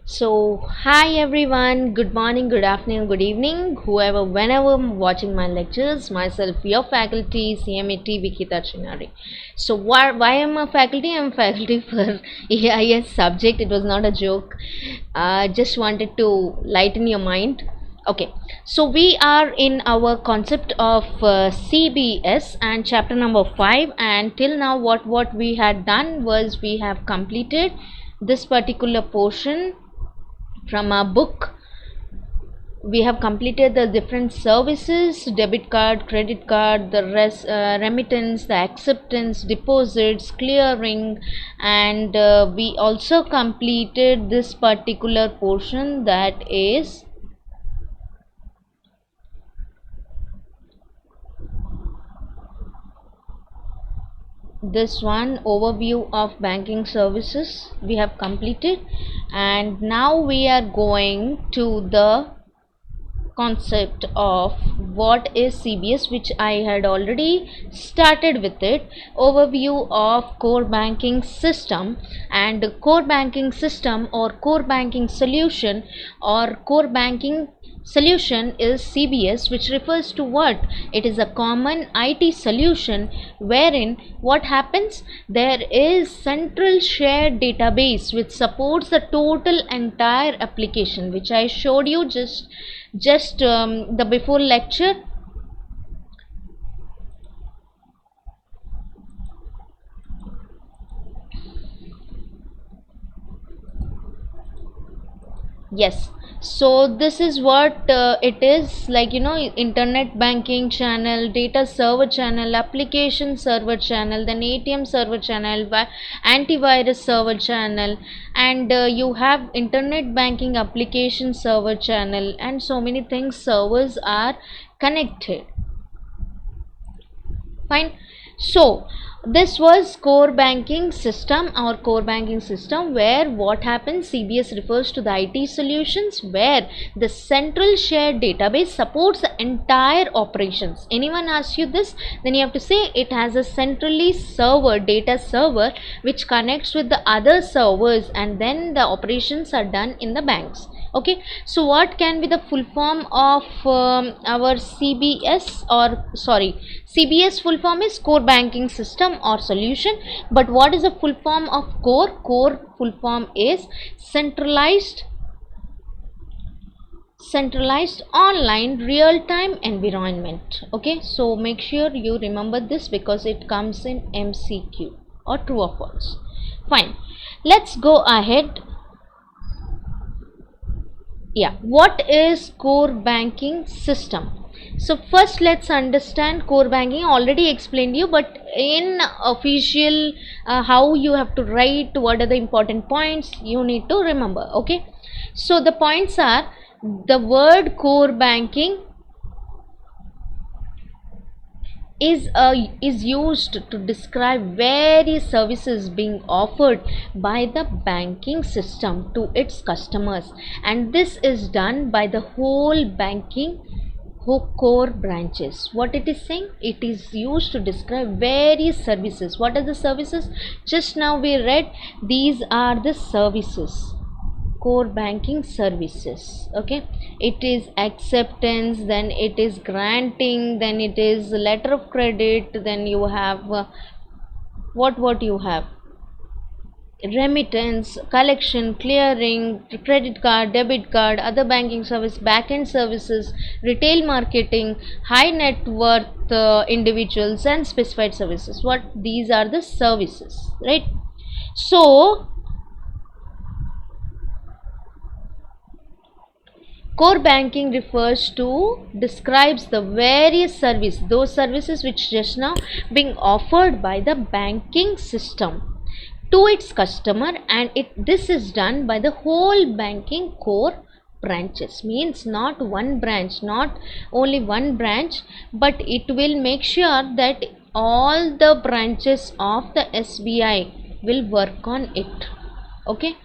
So, hi everyone, good morning, good afternoon, good evening, whoever, whenever watching my lectures, myself, your faculty, CMA Vikita. So, why am I faculty? I'm faculty for EIS subject. It was not a joke. Just wanted to lighten your mind. Okay, so we are in our concept of CBS and chapter number 5, and till now what we had done was we have completed this particular portion from our book. We have completed the different services: debit card, credit card, the remittance, the acceptance, deposits, clearing, and we also completed this particular portion, that is this one, overview of banking services. We have completed, and now we are going to the concept of what is CBS, which I had already started with it. Overview of core banking system, and core banking system or core banking solution or core banking solution is CBS, which refers to what? It is a common IT solution wherein what happens, there is central shared database which supports the total entire application, which I showed you just the before lecture. Yes, so this is what it is, like, internet banking channel, data server channel, application server channel, then ATM server channel, antivirus server channel, and you have internet banking application server channel, and so many things. Servers are connected. Fine. So this was core banking system, or core banking system, where what happens, CBS refers to the IT solutions where the central shared database supports the entire operations. Anyone asks you this, then you have to say it has a centrally server, data server, which connects with the other servers, and then the operations are done in the banks. Okay, so what can be the full form of our CBS, or sorry, CBS full form is core banking system or solution. But what is the full form of core? Core full form is centralized online real-time environment. Okay, so make sure you remember this because it comes in MCQ, or true or false. Fine, let's go ahead. Yeah, what is core banking system? So first let's understand core banking. Already explained you, but in official how you have to write, what are the important points you need to remember. Okay, so the points are: the word core banking is used to describe various services being offered by the banking system to its customers, and this is done by the whole banking core branches. What it is saying, it is used to describe various services. What are the services? Just now we read, these are the services, core banking services. Okay, it is acceptance, then it is granting, then it is letter of credit, then you have what you have, remittance, collection, clearing, credit card, debit card, other banking service, back-end services, retail marketing, high net worth individuals, and specified services. What these are the services, right? So core banking refers to, describes the various service, those services which just now being offered by the banking system to its customer, and this is done by the whole banking core branches. Means not one branch, not only one branch, but it will make sure that all the branches of the SBI will work on it. Okay,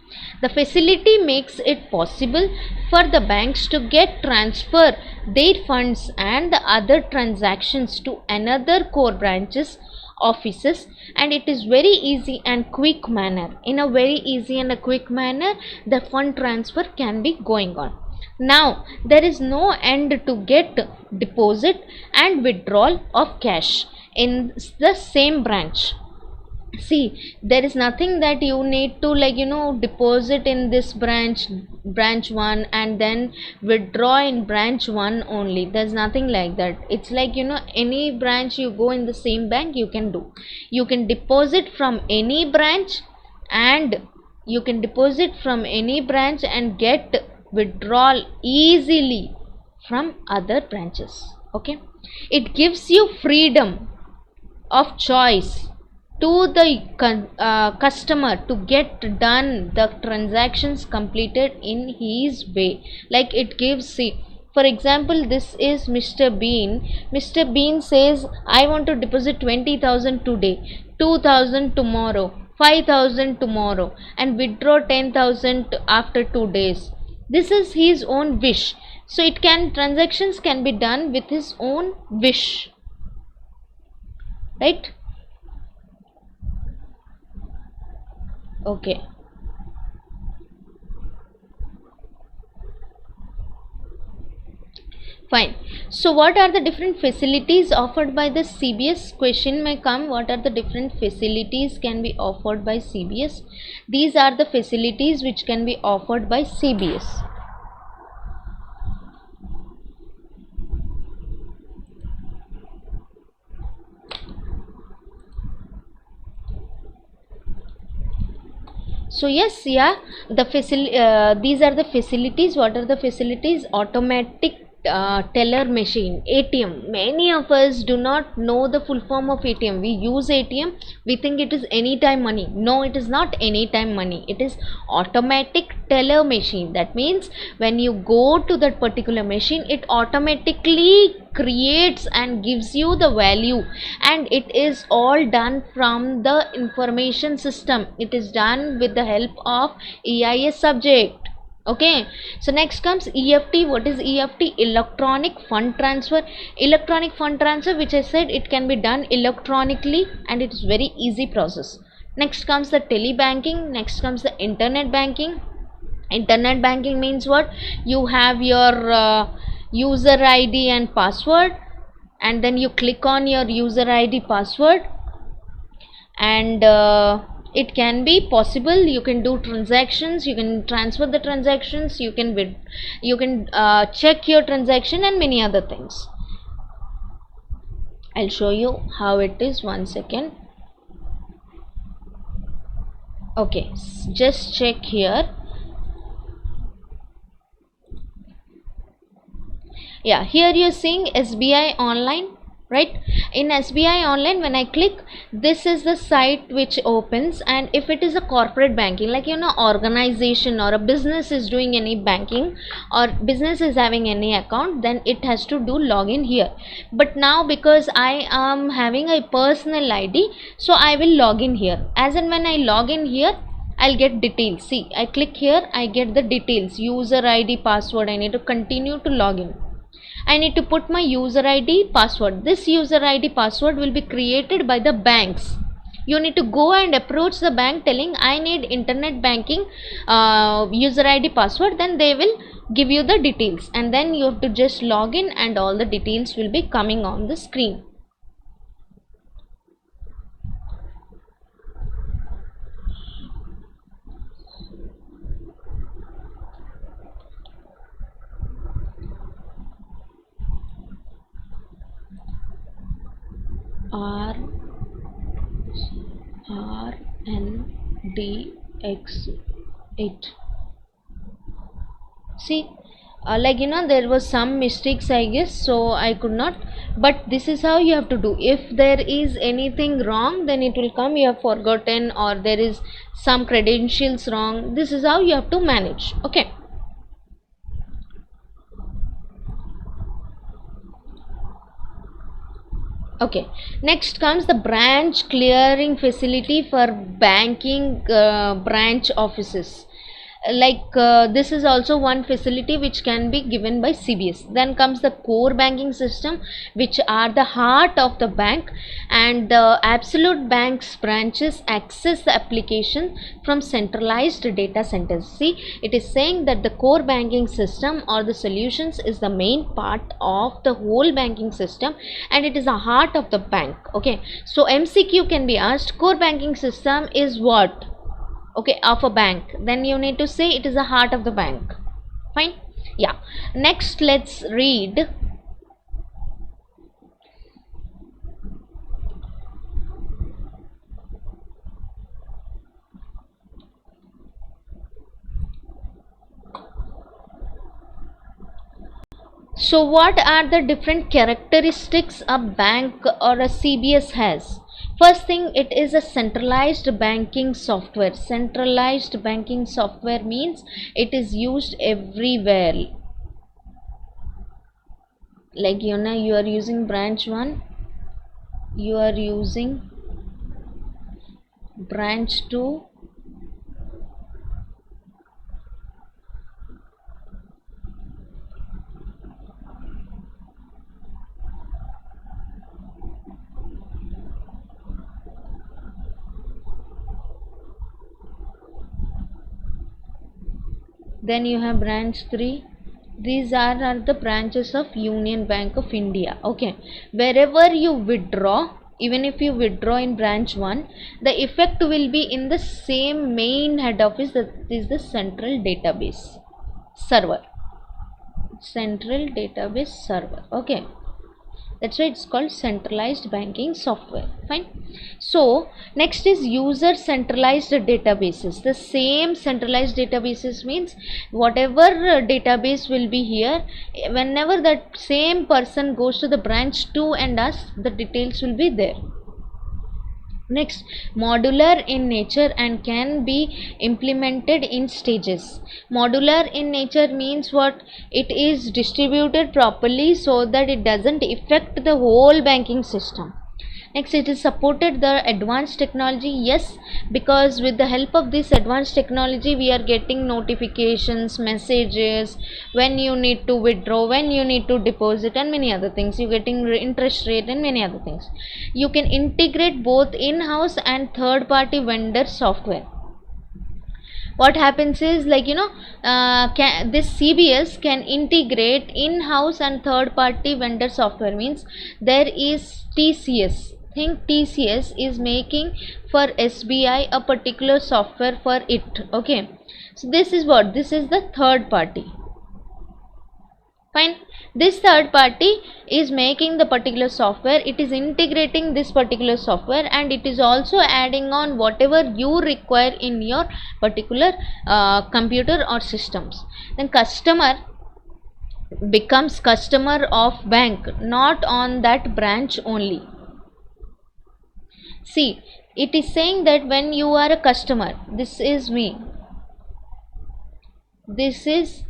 the facility makes it possible for the banks to transfer their funds and the other transactions to another core branches offices, and it is very easy and quick manner. In a very easy and a quick manner, the fund transfer can be going on. Now there is no end to get deposit and withdrawal of cash in the same branch. See, there is nothing that you need to, like, deposit in this branch 1, and then withdraw in branch 1 only. There's nothing like that. It's like, any branch you go in the same bank, you can do. You can deposit from any branch, and get withdrawal easily from other branches. Okay, it gives you freedom of choice to the customer to get done the transactions completed in his way. Like, it gives, see, for example, this is Mr. Bean says, I want to deposit 20,000 today, 2,000 tomorrow, 5,000 tomorrow, and withdraw 10,000 after 2 days. This is his own wish, so transactions can be done with his own wish, right? Okay, fine. So what are the different facilities offered by the CBS? Question may come, what are the different facilities can be offered by CBS? These are the facilities which can be offered by CBS. So yes, yeah, these are the facilities. What are the facilities? Automatic teller machine, ATM. Many of us do not know the full form of ATM. We use ATM, we think it is anytime money. No, it is not anytime money. It is automatic teller machine. That means when you go to that particular machine, it automatically creates and gives you the value, and it is all done from the information system. It is done with the help of EIS subject. Okay, so next comes EFT. What is EFT? Electronic fund transfer. Electronic fund transfer, which I said, it can be done electronically, and it is very easy process. Next comes the telebanking. Next comes the internet banking. Internet banking means what? You have your user ID and password, and then you click on your user ID password, and it can be possible. You can do transactions, you can transfer the transactions, you can check your transaction, and many other things. I'll show you how it is. 1 second. Okay, just check here. Yeah, here you're seeing SBI online, right? In SBI online, when I click, this is the site which opens, and if it is a corporate banking, like, organization or a business is doing any banking, or business is having any account, then it has to do login here. But now, because I am having a personal ID, so I will log in here. As and when I log in here, I'll get details. See, I click here, I get the details, user ID, password. I need to continue to log in. I need to put my user ID, password. This user ID, password will be created by the banks. You need to go and approach the bank telling, I need internet banking user ID, password. Then they will give you the details, and then you have to just log in, and all the details will be coming on the screen. RNDX8. See, there was some mistakes, I guess, so I could not, but this is how you have to do. If there is anything wrong, then it will come, you have forgotten, or there is some credentials wrong. This is how you have to manage. Okay. Okay, next comes the branch clearing facility for banking branch offices. this is also one facility which can be given by CBS. Then comes the core banking system, which are the heart of the bank, and the absolute bank's branches access the application from centralized data centers. See, it is saying that the core banking system or the solutions is the main part of the whole banking system, and it is the heart of the bank. Okay, so MCQ can be asked, core banking system is what? Okay, of a bank. Then you need to say it is the heart of the bank. Fine. Yeah, next let's read. So what are the different characteristics a bank or a CBS has? First thing, it is a centralized banking software. Centralized banking software means it is used everywhere. Like, you know, you are using branch 1, you are using branch 2, then you have branch 3. These are the branches of Union Bank of India. Okay, wherever you withdraw, even if you withdraw in branch 1, the effect will be in the same main head office, that is the central database server. Central database server. Okay, that's why it's called centralized banking software. Fine. So next is user centralized databases. The same centralized databases means whatever database will be here, whenever that same person goes to the branch 2 and asks, the details will be there. Next, modular in nature and can be implemented in stages. Modular in nature means what? It is distributed properly so that it doesn't affect the whole banking system. Next, it is supported the advanced technology. Yes, because with the help of this advanced technology we are getting notifications, messages, when you need to withdraw, when you need to deposit, and many other things. You getting interest rate and many other things. You can integrate both in-house and third-party vendor software. What happens is, like, you know, this CBS can integrate in-house and third-party vendor software. Means there is TCS. Think TCS is making for SBI a particular software for it. Okay, so this is what? This is the third party. Fine. This third party is making the particular software. It is integrating this particular software, and it is also adding on whatever you require in your particular computer or systems. Then customer becomes customer of bank, not on that branch only. See, it is saying that when you are a customer, this is me, this is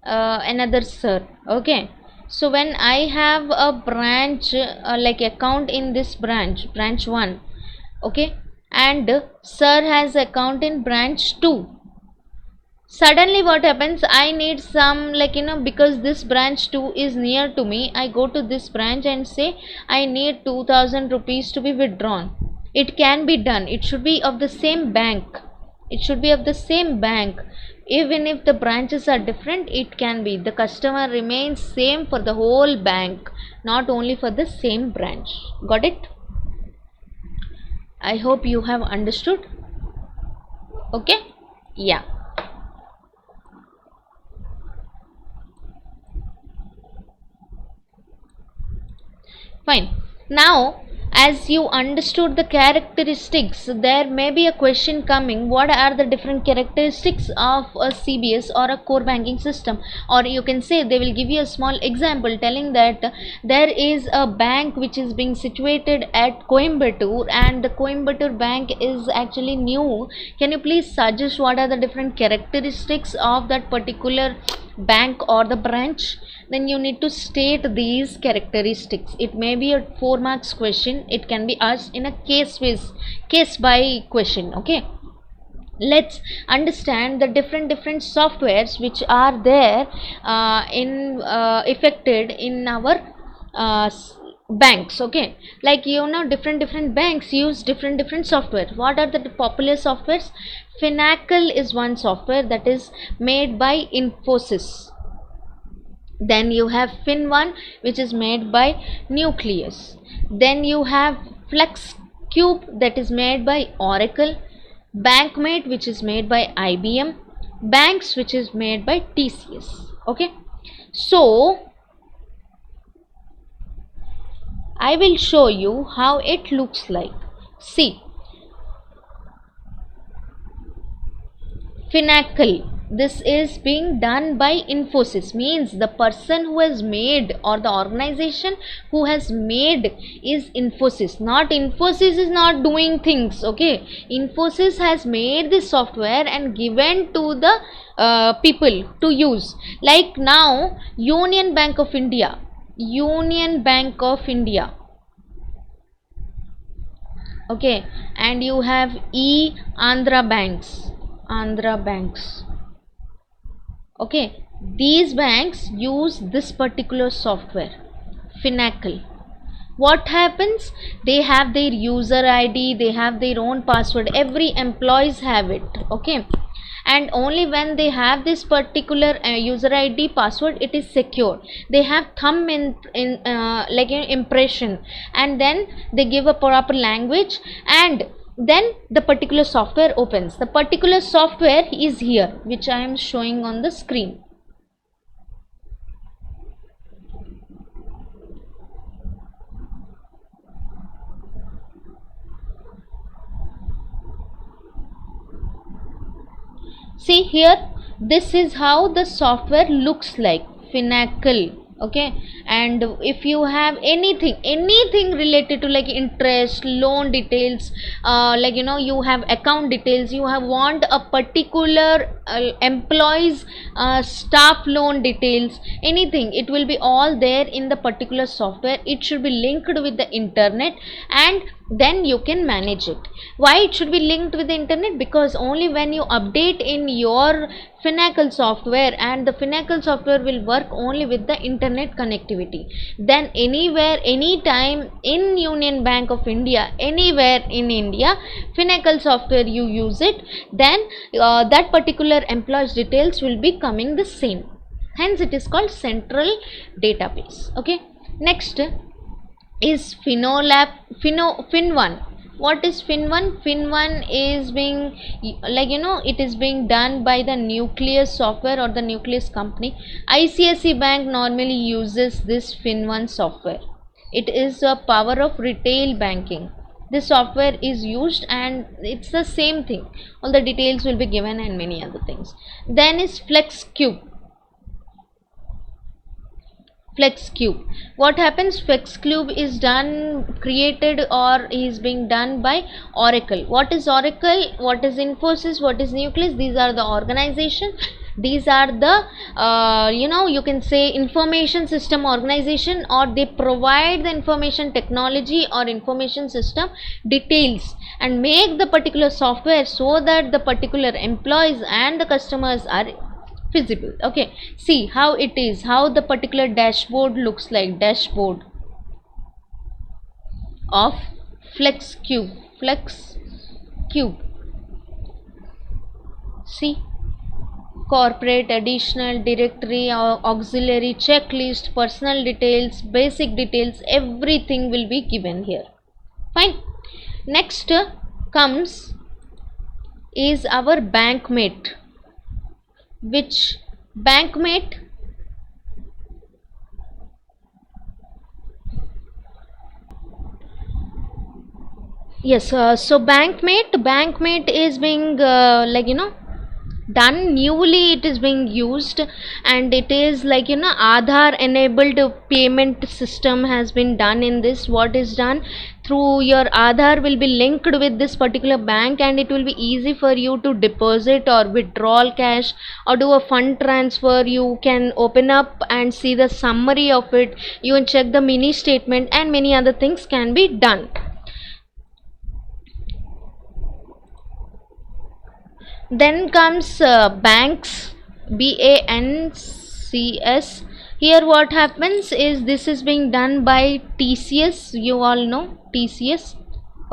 another sir. Okay, so when I have a branch like account in this branch 1, okay, and sir has account in branch 2, suddenly what happens, I need some, like, you know, because this branch 2 is near to me, I go to this branch and say I need 2000 rupees to be withdrawn. It can be done. It should be of the same bank. It should be of the same bank. Even if the branches are different, it can be. The customer remains same for the whole bank, not only for the same branch. Got it? I hope you have understood. Okay? Yeah. Fine. Now, as you understood the characteristics, there may be a question coming, what are the different characteristics of a CBS or a core banking system? Or you can say they will give you a small example telling that there is a bank which is being situated at Coimbatore, and the Coimbatore bank is actually new. Can you please suggest what are the different characteristics of that particular bank or the branch? Then you need to state these characteristics. It may be a 4 marks question. It can be asked in a case by question. Okay, let's understand the different softwares which are there in affected in our banks. Okay, like different banks use different software. What are the popular softwares? Finacle is one software that is made by Infosys. Then you have Fin1, which is made by Nucleus. Then you have FlexCube, that is made by Oracle. Bankmate, which is made by IBM. Banks, which is made by TCS. Okay, so I will show you how it looks like. See, Finacle, this is being done by Infosys, means the person who has made, or the organization who has made, is Infosys. Not Infosys is not doing things. Okay, Infosys has made this software and given to the people to use. Like now Union Bank of India, okay, and you have Andhra banks. Okay, these banks use this particular software, Finacle. What happens? They have their user ID, they have their own password, every employees have it. Okay, and only when they have this particular user ID password, it is secure. They have thumb in like an impression, and then they give a proper language, and then the particular software opens. The particular software is here, which I am showing on the screen. See here, this is how the software looks like, Finacle. Okay, and if you have anything related to like interest, loan details, like you have account details, you have want a particular employees staff loan details, anything, it will be all there in the particular software. It should be linked with the internet, and then you can manage it. Why it should be linked with the internet? Because only when you update in your Finacle software, and the Finacle software will work only with the internet connectivity, then anywhere, anytime in Union Bank of India, anywhere in India, Finacle software you use it, then that particular employee's details will be coming the same. Hence it is called central database. Okay, next is Fin1. What is Fin1? Fin1 is being like it is being done by the Nucleus software or the Nucleus company. ICICI Bank normally uses this Fin1 software. It is a power of retail banking. This software is used, and it's the same thing. All the details will be given and many other things. Then is FlexCube. What happens? FlexCube is created or is being done by Oracle. What is Oracle? What is Infosys? What is Nucleus? These are the organization. These are the you can say information system organization, or they provide the information technology or information system details and make the particular software so that the particular employees and the customers are visible. Okay, see how it is, how the particular dashboard looks like. Dashboard of FlexCube. See, corporate, additional, directory, auxiliary, checklist, personal details, basic details, everything will be given here. Fine. Next comes is our Bankmate. Which Bankmate? Yes, so Bankmate is being done newly. It is being used, and it is like Aadhaar enabled payment system has been done in this. What is done? Through your Aadhaar will be linked with this particular bank, and it will be easy for you to deposit or withdraw cash or do a fund transfer. You can open up and see the summary of it. You can check the mini statement, and many other things can be done. Then comes banks, BANCS. Here what happens is this is being done by TCS. You all know TCS.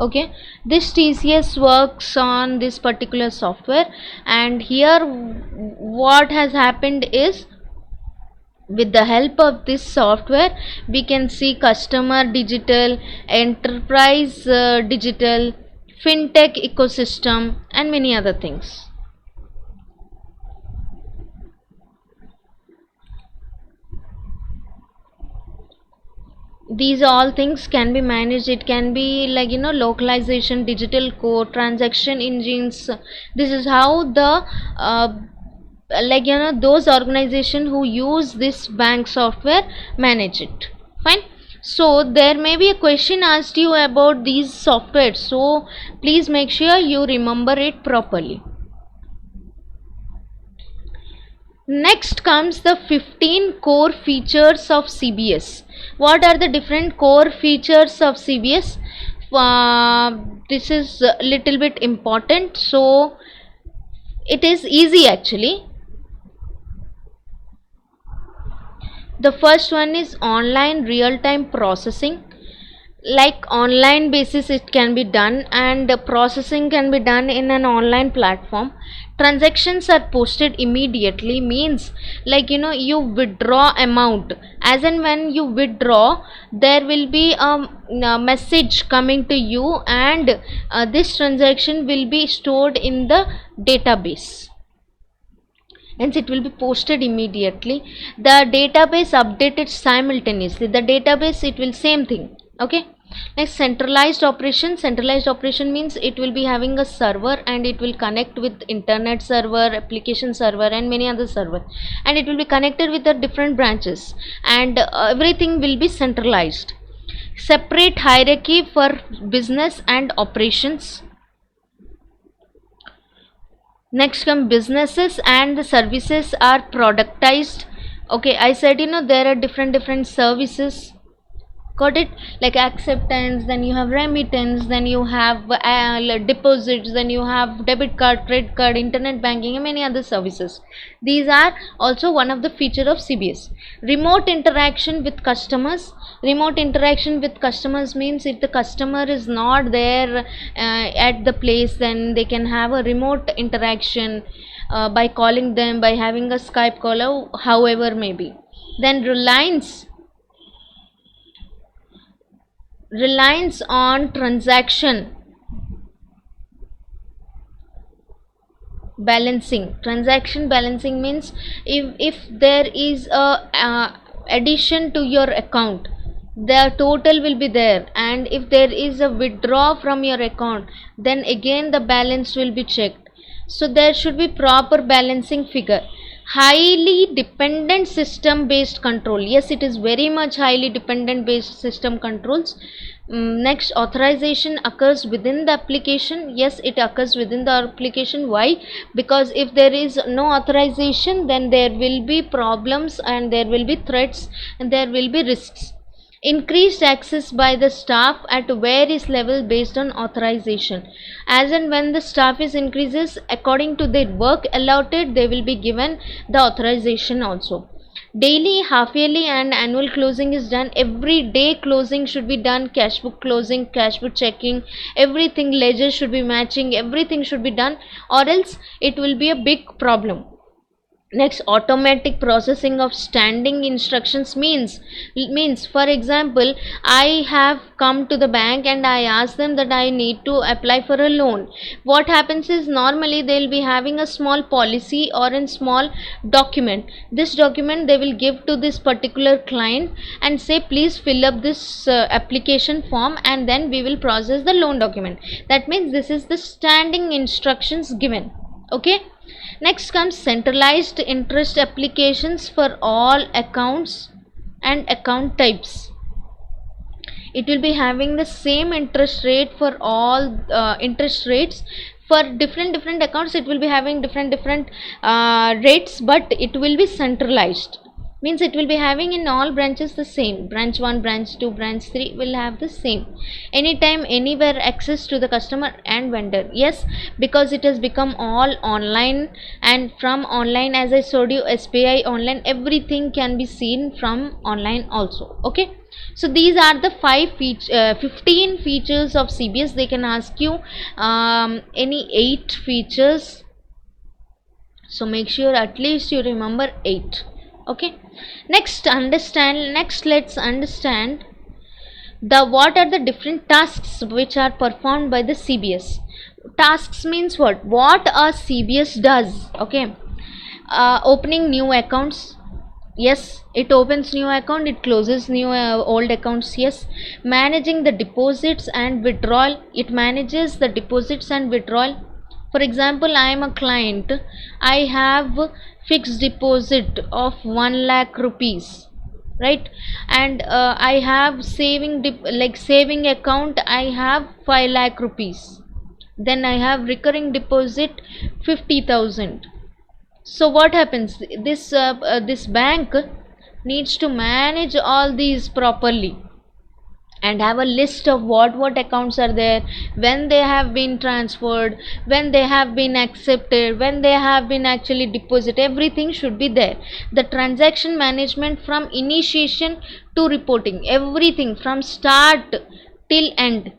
Okay, this TCS works on this particular software, and here what has happened is, with the help of this software we can see customer digital, enterprise digital, fintech ecosystem, and many other things. These all things can be managed. It can be like, localization, digital code, transaction engines. This is how the those organization who use this bank software manage it. Fine. So there may be a question asked you about these software, so please make sure you remember it properly. Next comes the 15 core features of CBS. What are the different core features of CBS? This is a little bit important, so it is easy actually. The first one is online real-time processing. Like online basis it can be done, and processing can be done in an online platform. Transactions are posted immediately, means like you withdraw amount, as and when you withdraw there will be a message coming to you, and this transaction will be stored in the database, hence it will be posted immediately. The database updated simultaneously. The database, it will same thing. Okay. Next, centralized operation. Centralized operation means it will be having a server, and it will connect with internet server, application server, and many other server, and it will be connected with the different branches, and everything will be centralized. Separate hierarchy for business and operations. Next come businesses and the services are productized. Okay, I said there are different services. Got it? Like acceptance, then you have remittance, then you have deposits, then you have debit card, credit card, internet banking, and many other services. These are also one of the feature of CBS. Remote interaction with customers. Remote interaction with customers means if the customer is not there at the place, then they can have a remote interaction by calling them, by having a Skype call, or however may be. Then reliance on transaction balancing. Transaction balancing means if there is a addition to your account, the total will be there, and if there is a withdraw from your account, then again the balance will be checked. So there should be proper balancing figure. Highly dependent system based control. Yes, it is very much highly dependent based system controls. Next, authorization occurs within the application. Yes, it occurs within the application. Why? Because if there is no authorization, then there will be problems, and there will be threats, and there will be risks. Increased access by the staff at various levels based on authorization. As and when the staff is increases according to their work allotted, they will be given the authorization also. Daily, half yearly, and annual closing is done. Every day closing should be done. Cash book closing, cash book checking, everything, ledger should be matching, everything should be done, or else it will be a big problem. Next, automatic processing of standing instructions means for example, I have come to the bank and I ask them that I need to apply for a loan. What happens is, normally they will be having a small policy or a small document. This document they will give to this particular client and say, please fill up this application form, and then we will process the loan document. That means this is the standing instructions given. Okay. Next comes centralized interest applications for all accounts and account types. It will be having the same interest rate for all interest rates. For different accounts, it will be having different rates, but it will be centralized. means it will be having in all branches the same. Branch 1, branch 2, branch 3 will have the same. Anytime, anywhere access to the customer and vendor. Yes, because it has become all online, and from online, as I showed you, SBI online, everything can be seen from online also. Okay. So these are the 15 features of CBS. They can ask you any 8 features, so make sure at least you remember 8. Okay. Next let's understand the what are the different tasks which are performed by the CBS. Tasks means what a CBS does. Okay. Opening new accounts. Yes, it opens new account, it closes new old accounts. Yes. Managing the deposits and withdrawal, it manages the deposits and withdrawal. For example, I am a client, I have fixed deposit of 1 lakh rupees, right? And I have saving saving account, I have 5 lakh rupees. Then I have recurring deposit 50,000. So what happens, this bank needs to manage all these properly and have a list of what accounts are there, when they have been transferred, when they have been accepted, when they have been actually deposited. Everything should be there. The transaction management from initiation to reporting, everything from start till end,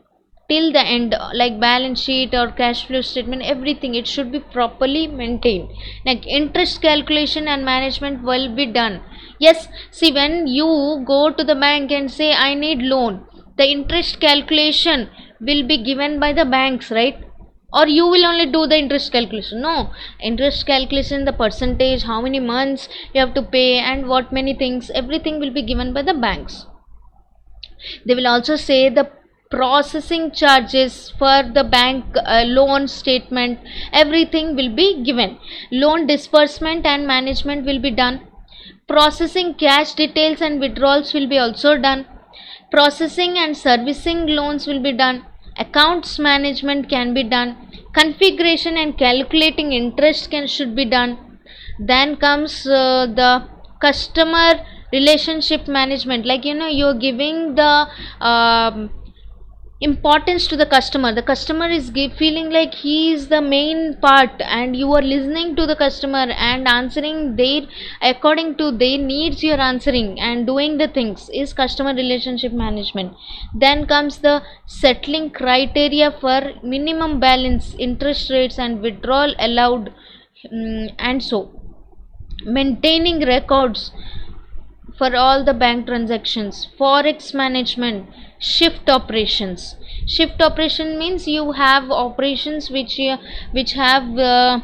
till the end, like balance sheet or cash flow statement, everything, it should be properly maintained. Like interest calculation and management will be done. Yes, see, when you go to the bank and say I need loan, the interest calculation will be given by the banks, right? Or you will only do the interest calculation? No, interest calculation, the percentage, how many months you have to pay, and what many things, everything will be given by the banks. They will also say the processing charges for the bank loan statement, everything will be given. Loan disbursement and management will be done. Processing cash details and withdrawals will be also done. Processing and servicing loans will be done. Accounts management can be done. Configuration and calculating interest should be done. Then comes the customer relationship management, like you're giving the importance to the customer. The customer is feeling like he is the main part, and you are listening to the customer and answering their according to their needs. You are answering and doing the things is customer relationship management. Then comes the settling criteria for minimum balance, interest rates and withdrawal allowed, and so maintaining records for all the bank transactions. Forex management, shift operations. Shift operation means you have operations which have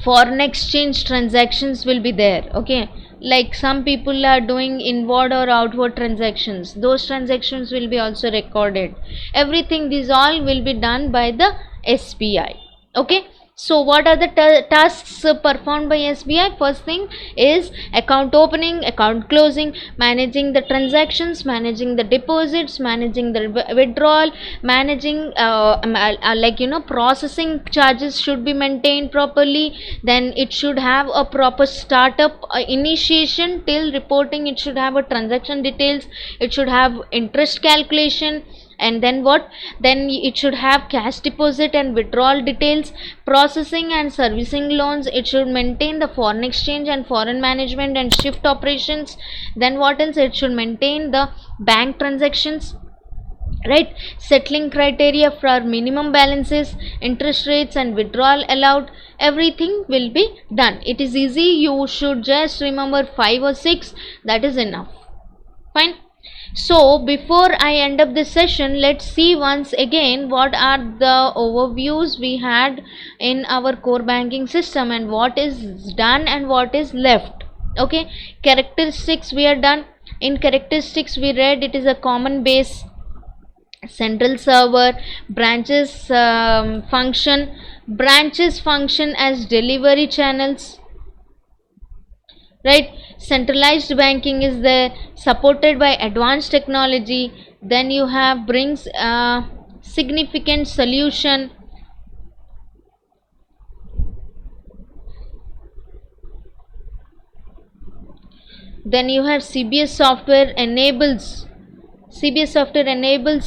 foreign exchange transactions will be there. Okay, like some people are doing inward or outward transactions, those transactions will be also recorded. Everything, these all will be done by the SBI. Okay. So what are the tasks performed by SBI? First thing is account opening, account closing, managing the transactions, managing the deposits, managing the withdrawal, managing processing charges should be maintained properly. Then it should have a proper startup initiation till reporting. It should have a transaction details. It should have interest calculation. And then what? Then it should have cash deposit and withdrawal details. Processing and servicing loans, it should maintain the foreign exchange and foreign management and shift operations. Then what else? It should maintain the bank transactions, right? Settling criteria for minimum balances, interest rates and withdrawal allowed, everything will be done. It is easy, you should just remember 5 or 6, that is enough. Fine. So before I end up this session, let's see once again what are the overviews we had in our core banking system and what is done and what is left. Okay, characteristics we are done. In characteristics we read it is a common base, central server, branches function as delivery channels, right? Centralized banking is there, supported by advanced technology. Then you have brings significant solution. Then you have CBS software enables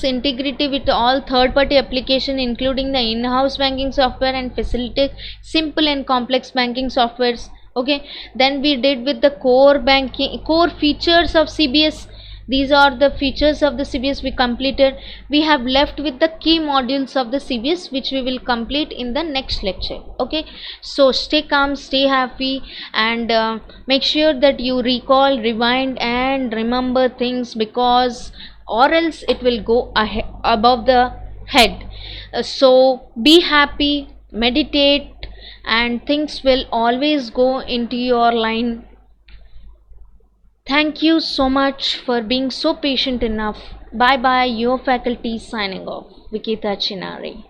integrity with all third-party application, including the in-house banking software, and facilitate simple and complex banking softwares. Okay, then we did with the core features of CBS. These are the features of the CBS we completed. We have left with the key modules of the CBS, which we will complete in the next lecture. Okay, so stay calm, stay happy, and make sure that you recall, rewind, and remember things, because or else it will go ahead, above the head. So be happy, meditate, and things will always go into your line. Thank you so much for being so patient enough. Bye bye, your faculty signing off. Vikita Chinari.